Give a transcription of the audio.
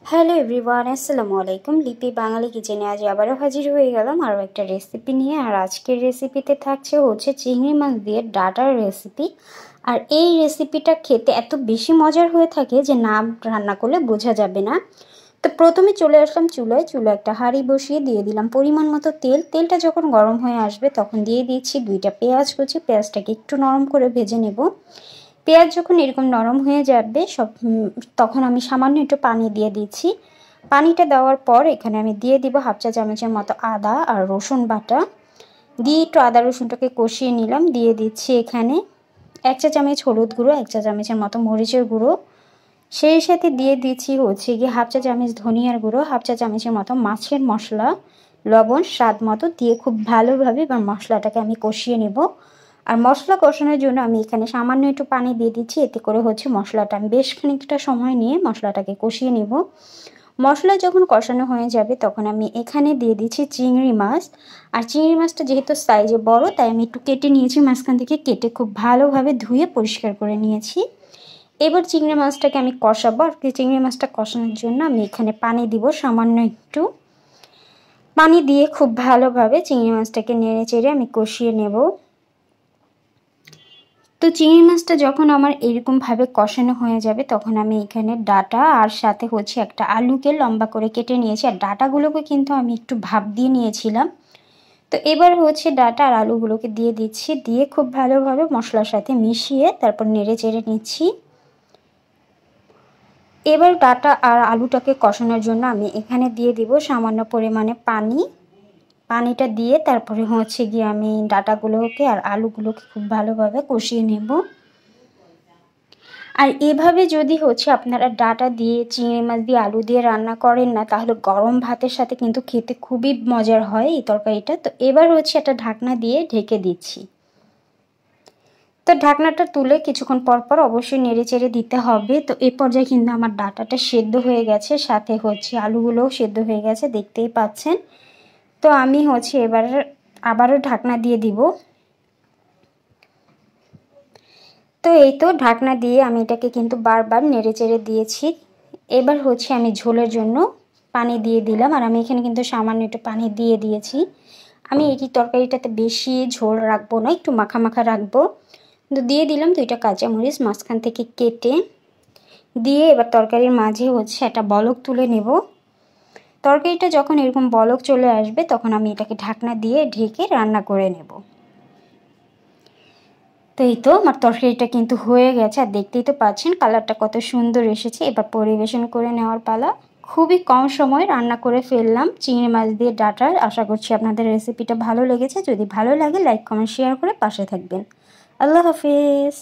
Hello everyone, আসসালামু আলাইকুম। লিপি বাঙালি কিচেনে আজ আবারও হাজির হয়ে গেলাম আরও একটা রেসিপি নিয়ে। আর আজকের রেসিপিতে থাকছে হচ্ছে চিংড়ি মাছ দিয়ে ডাঁটার রেসিপি। আর এই রেসিপিটা খেতে এত বেশি মজার হয়ে থাকে যে না রান্না করলে বোঝা যাবে না। তো প্রথমে চলে আসলাম চুলায় একটা হাঁড়ি বসিয়ে দিয়ে দিলাম পরিমাণ মতো তেল। তেলটা যখন গরম হয়ে আসবে তখন দিয়ে দিচ্ছি 2টা পেঁয়াজ কুচি। পেঁয়াজটাকে একটু নরম করে ভেজে নেব। পেঁয়াজ যখন এরকম নরম হয়ে যাবে তখন আমি সামান্য একটু পানি দিয়ে দিচ্ছি। পানিটা দেওয়ার পর এখানে আমি দিয়ে দিব 1/2 চা চামচের মতো আদা আর রসুন বাটা। দিয়ে একটু আদা রসুনটাকে কষিয়ে নিলাম। দিয়ে দিচ্ছি এখানে 1 চা চামচ হলুদ গুঁড়ো, 1 চা চামচের মতো মরিচের গুঁড়ো। সেই সাথে দিয়ে দিচ্ছি হচ্ছে গিয়ে 1/2 চা চামচ ধনিয়ার গুঁড়ো, 1/2 চা চামচের মতো মাছের মশলা, লবণ স্বাদ মতো দিয়ে খুব ভালোভাবে এবার মশলাটাকে আমি কষিয়ে নেব। আর মশলা কষানোর জন্য আমি এখানে সামান্য একটু পানি দিয়ে দিচ্ছি। এতে করে হচ্ছে মশলাটা আমি বেশ খানিকটা সময় নিয়ে মশলাটাকে কষিয়ে নেব। মশলা যখন কষানো হয়ে যাবে তখন আমি এখানে দিয়ে দিচ্ছি চিংড়ি মাছ। আর চিংড়ি মাছটা যেহেতু সাইজে বড় তাই আমি একটু কেটে নিয়েছি, মাঝখান থেকে কেটে খুব ভালোভাবে ধুয়ে পরিষ্কার করে নিয়েছি। এবার চিংড়ি মাছটাকে আমি কষাবো। আর চিংড়ি মাছটা কষানোর জন্য আমি এখানে পানি দিব সামান্য একটু। পানি দিয়ে খুব ভালোভাবে চিংড়ি মাছটাকে নেড়ে চেড়ে আমি কষিয়ে নেব। তো চিংড়ি মাছটা যখন আমার এরকমভাবে কষানো হয়ে যাবে তখন আমি এখানে ডাঁটা আর সাথে হচ্ছে একটা আলুকে লম্বা করে কেটে নিয়েছি। আর ডাঁটাগুলোকে কিন্তু আমি একটু ভাপ দিয়ে নিয়েছিলাম। তো এবার হচ্ছে ডাঁটা আর আলুগুলোকে দিয়ে দিচ্ছি। দিয়ে খুব ভালোভাবে মশলার সাথে মিশিয়ে তারপর নেড়ে চেড়ে নিচ্ছি। এবার ডাঁটা আর আলুটাকে কষানোর জন্য আমি এখানে দিয়ে দিব সামান্য পরিমাণে পানি। পানিটা দিয়ে তারপরে হচ্ছে গিয়ে আমি ডাঁটাগুলোকে আর আলুগুলোকে খুব ভালোভাবে কষিয়ে নেব। আর এভাবে যদি হচ্ছে আপনারা ডাঁটা দিয়ে চিংড়ি মাছ দিয়ে আলু দিয়ে রান্না করেন না তাহলে গরম ভাতের সাথে কিন্তু খেতে খুবই মজার হয় এই তরকারিটা। তো এবার হচ্ছে একটা ঢাকনা দিয়ে ঢেকে দিচ্ছি। তো ঢাকনাটা তুলে কিছুক্ষণ পর পর অবশ্যই নেড়ে চেড়ে দিতে হবে। তো এই পর্যায়ে কিন্তু আমার ডাঁটাটা সেদ্ধ হয়ে গেছে, সাথে হচ্ছে আলুগুলোও সেদ্ধ হয়ে গেছে, দেখতেই পাচ্ছেন। তো আমি হচ্ছে এবার আবারও ঢাকনা দিয়ে দিব। তো এই তো ঢাকনা দিয়ে আমি এটাকে কিন্তু বারবার নেড়ে চেড়ে দিয়েছি। এবার হচ্ছে আমি ঝোলের জন্য পানি দিয়ে দিলাম। আর আমি এখানে কিন্তু সামান্য একটু পানি দিয়ে দিয়েছি। আমি এই তরকারিটাতে বেশি ঝোল রাখবো না, একটু মাখা মাখা রাখবো। তো দিয়ে দিলাম 2টা কাঁচামরিচ মাঝখান থেকে কেটে। দিয়ে এবার তরকারির মাঝে হচ্ছে একটা বলক তুলে নেব। তরকারিটা যখন এরকম বলক চলে আসবে তখন আমি এটাকে ঢাকনা দিয়ে ঢেকে রান্না করে নেব। তো এই তো আমার তরকারিটা কিন্তু হয়ে গেছে। আর দেখতেই তো পাচ্ছেন কালারটা কত সুন্দর এসেছে। এবার পরিবেশন করে নেওয়ার পালা। খুবই কম সময় রান্না করে ফেললাম চিংড়ি মাছ দিয়ে ডাঁটা। আশা করছি আপনাদের রেসিপিটা ভালো লেগেছে। যদি ভালো লাগে লাইক কমেন্ট শেয়ার করে পাশে থাকবেন। আল্লাহ হাফেজ।